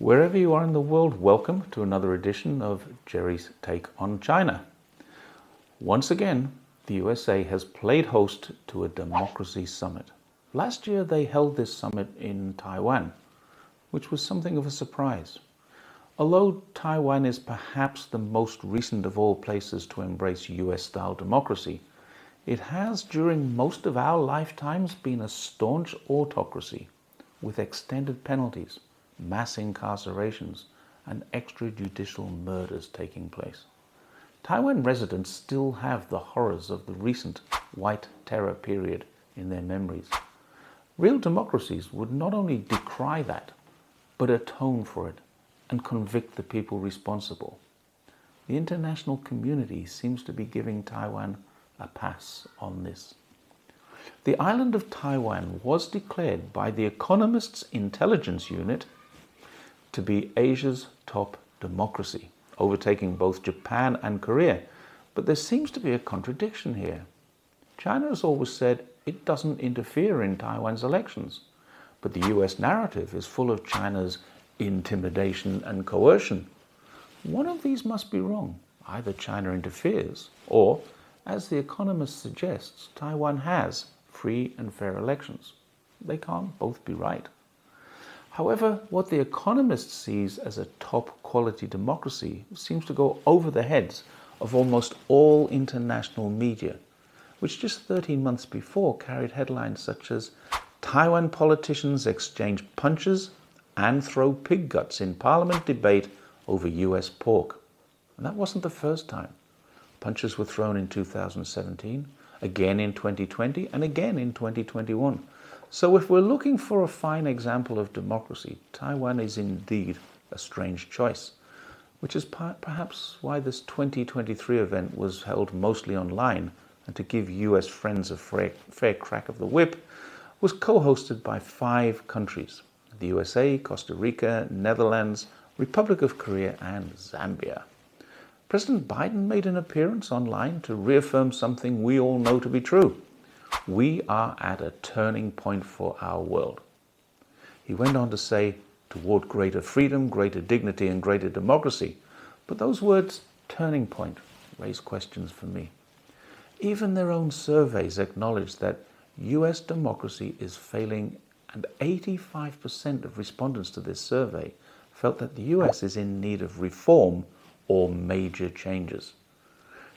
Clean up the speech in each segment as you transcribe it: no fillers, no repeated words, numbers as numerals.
Wherever you are in the world, welcome to another edition of Jerry's Take on China. Once again, the USA has played host to a democracy summit. Last year they held this summit in Taiwan, which was something of a surprise. Although Taiwan is perhaps the most recent of all places to embrace US-style democracy, it has during most of our lifetimes been a staunch autocracy with extended penalties, mass incarcerations, and extrajudicial murders taking place. Taiwan residents still have the horrors of the recent White Terror period in their memories. Real democracies would not only decry that, but atone for it and convict the people responsible. The international community seems to be giving Taiwan a pass on this. The island of Taiwan was declared by The Economist's intelligence unit to be Asia's top democracy, overtaking both Japan and Korea. But there seems to be a contradiction here. China has always said it doesn't interfere in Taiwan's elections, but the US narrative is full of China's intimidation and coercion. One of these must be wrong. Either China interferes, or, as The Economist suggests, Taiwan has free and fair elections. They can't both be right. However, what The Economist sees as a top-quality democracy seems to go over the heads of almost all international media, which just 13 months before carried headlines such as "Taiwan politicians exchange punches and throw pig guts in parliament debate over US pork." And that wasn't the first time. Punches were thrown in 2017, again in 2020, and again in 2021. So if we're looking for a fine example of democracy, Taiwan is indeed a strange choice, which is perhaps why this 2023 event was held mostly online, and to give US friends a fair crack of the whip, was co-hosted by 5 countries: the USA, Costa Rica, Netherlands, Republic of Korea, and Zambia. President Biden made an appearance online to reaffirm something we all know to be true. We are at a turning point for our world. He went on to say, toward greater freedom, greater dignity, and greater democracy. But those words, turning point, raise questions for me. Even their own surveys acknowledge that US democracy is failing, and 85% of respondents to this survey felt that the US is in need of reform or major changes.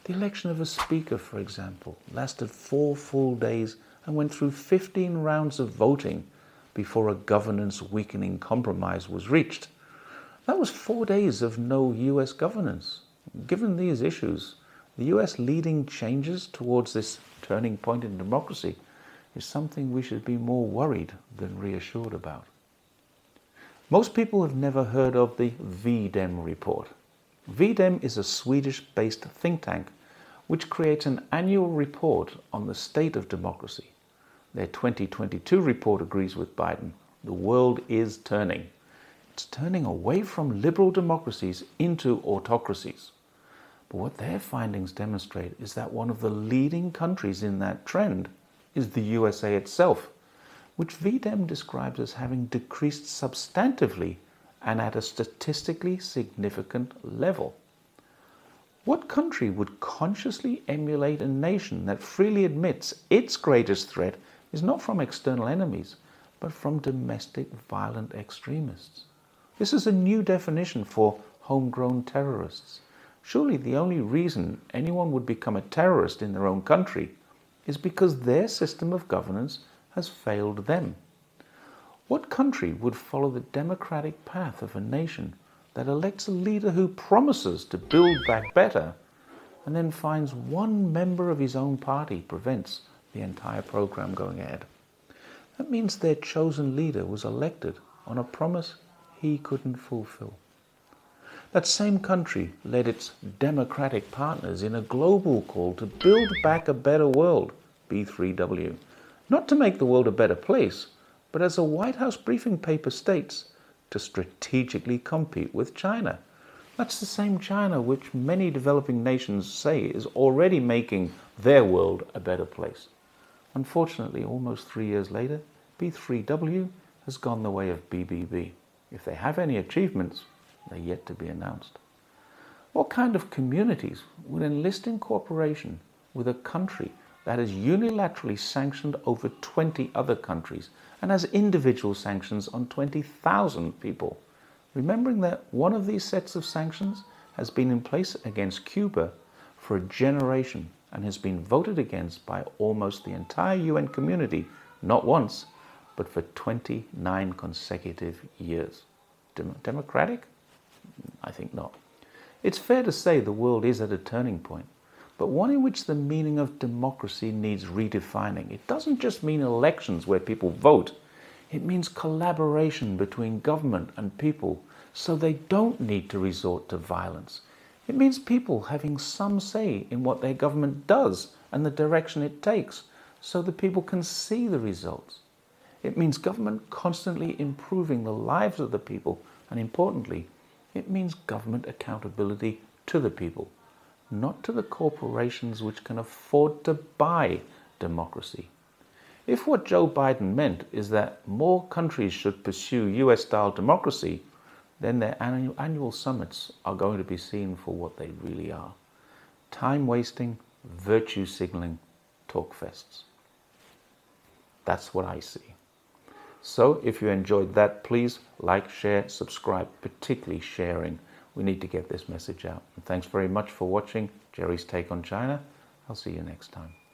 The election of a speaker, for example, lasted 4 full days and went through 15 rounds of voting before a governance-weakening compromise was reached. That was 4 days of no US governance. Given these issues, the US leading changes towards this turning point in democracy is something we should be more worried than reassured about. Most people have never heard of the VDEM report. VDEM is a Swedish-based think tank which creates an annual report on the state of democracy. Their 2022 report agrees with Biden. The world is turning. It's turning away from liberal democracies into autocracies. But what their findings demonstrate is that one of the leading countries in that trend is the USA itself, which VDEM describes as having decreased substantively and at a statistically significant level. What country would consciously emulate a nation that freely admits its greatest threat is not from external enemies, but from domestic violent extremists? This is a new definition for homegrown terrorists. Surely the only reason anyone would become a terrorist in their own country is because their system of governance has failed them. What country would follow the democratic path of a nation that elects a leader who promises to build back better and then finds one member of his own party prevents the entire program going ahead? That means their chosen leader was elected on a promise he couldn't fulfill. That same country led its democratic partners in a global call to build back a better world, B3W, not to make the world a better place, but as a White House briefing paper states, to strategically compete with China. That's the same China which many developing nations say is already making their world a better place. Unfortunately, almost 3 years later, B3W has gone the way of BBB. If they have any achievements, they're yet to be announced. What kind of communities would enlist in cooperation with a country that has unilaterally sanctioned over 20 other countries and has individual sanctions on 20,000 people? Remembering that one of these sets of sanctions has been in place against Cuba for a generation and has been voted against by almost the entire UN community, not once, but for 29 consecutive years. Democratic? I think not. It's fair to say the world is at a turning point, but one in which the meaning of democracy needs redefining. It doesn't just mean elections where people vote. It means collaboration between government and people so they don't need to resort to violence. It means people having some say in what their government does and the direction it takes so the people can see the results. It means government constantly improving the lives of the people, and importantly, it means government accountability to the people, not to the corporations which can afford to buy democracy. If what Joe Biden meant is that more countries should pursue US-style democracy, then their annual summits are going to be seen for what they really are: time-wasting, virtue-signaling talkfests. That's what I see. So if you enjoyed that, please like, share, subscribe, particularly sharing. We need to get this message out. And thanks very much for watching Jerry's Take on China. I'll see you next time.